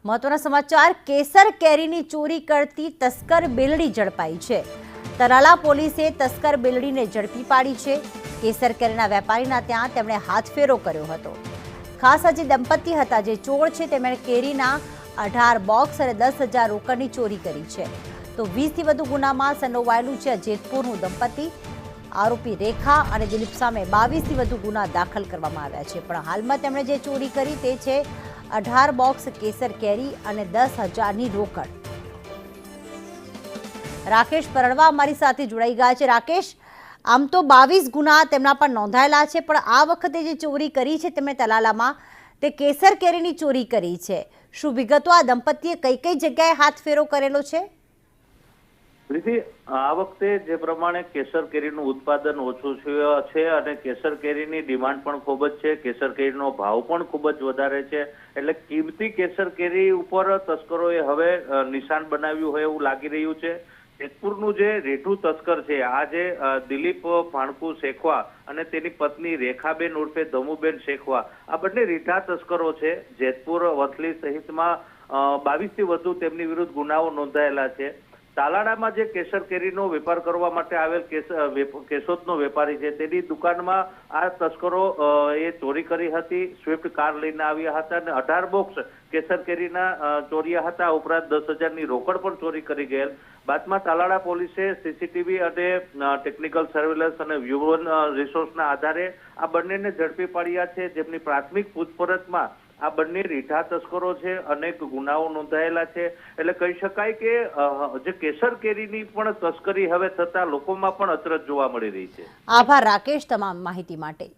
મહત્વના સમાચાર, કેસર કેરીની ચોરી કરતી તસ્કર બેલડી ઝડપાઈ છે। તરાલા પોલીસે તસ્કર બેલડીને ઝડપી પાડી છે। કેસર કેરીના વેપારીના ત્યાં તેમણે હાથફેરો કર્યો હતો। ખાસ આજે દંપતી હતા જે ચોર છે તેમણે કેરીના 18 બોક્સ અને 10,000 રોકડની ચોરી કરી છે। તો 20થી વધુ ગુનામાં સંડોવાયેલું છે જેતપુરનું દંપતી। આરોપી રેખા અને દિલીપ સામે 22થી વધુ ગુના દાખલ કરવામાં આવ્યા છે, પણ હાલમાં તેમણે જે ચોરી કરી તે છે 18 બોક્સ કેસર કેરી અને 10,000ની રોકડ। રાકેશ પરણવા અમારી સાથે જોડાઈ ગયા છે। રાકેશ, આમ તો 22 ગુના તેમના પર નોંધાયેલા છે, પણ આ વખતે જે ચોરી કરી છે તેમણે તલાલામાં તે કેસર કેરીની ચોરી કરી છે। શું વિગતો? આ દંપતીએ કઈ કઈ જગ્યાએ હાથફેરો કરેલો છે? આ વખતે જે પ્રમાણે કેસર કેરીનું ઉત્પાદન ઓછું છે અને કેસર કેરીની ડિમાન્ડ પણ ખૂબ જ છે, કેસર કેરીનો ભાવ પણ ખૂબ જ વધારે છે, એટલે કિંમતી કેસર કેરી ઉપર તસ્કરોએ હવે નિશાન બનાવ્યું હોય એવું લાગી રહ્યું છે। જેતપુરનું જે રેઠું તસ્કર છે, આ જે દિલીપ ફાણકુ શેખવા અને તેની પત્ની રેખાબેન ઉર્ફે ધમુબેન શેખવા, આ બંને રીઢા તસ્કરો છે। જેતપુર, વથલી સહિતમાં 22થી વધુ તેમની વિરુદ્ધ ગુનાઓ નોંધાયેલા છે। તાલાડામાં જે કેસર કેરીનો વેપાર કરવા માટે આવેલ કેશોદનો વેપારી છે તેની દુકાનમાં આ તસ્કરો એ ચોરી કરી હતી। સ્વિફ્ટ કાર લઈને આવ્યા હતા અને 18 બોક્સ કેસર કેરીના ચોર્યા હતા, ઉપરાંત 10,000ની રોકડ પણ ચોરી કરી ગયેલ। બાદમાં તાલાડા પોલીસે સીસીટીવી અને ટેકનિકલ સર્વેલન્સ અને હ્યુમન રિસોર્સના આધારે આ બંનેને ઝડપી પાડ્યા છે, જેમની પ્રાથમિક પૂછપરછમાં આ બંને રીઢા તસ્કરો છે, અનેક ગુનાઓ નોંધાયેલા છે। એટલે કહી શકાય કે જે કેસર કેરીની પણ તસ્કરી હવે થતા લોકોમાં પણ અચરજ જોવા મળી રહી છે। આભાર રાકેશ તમામ માહિતી માટે।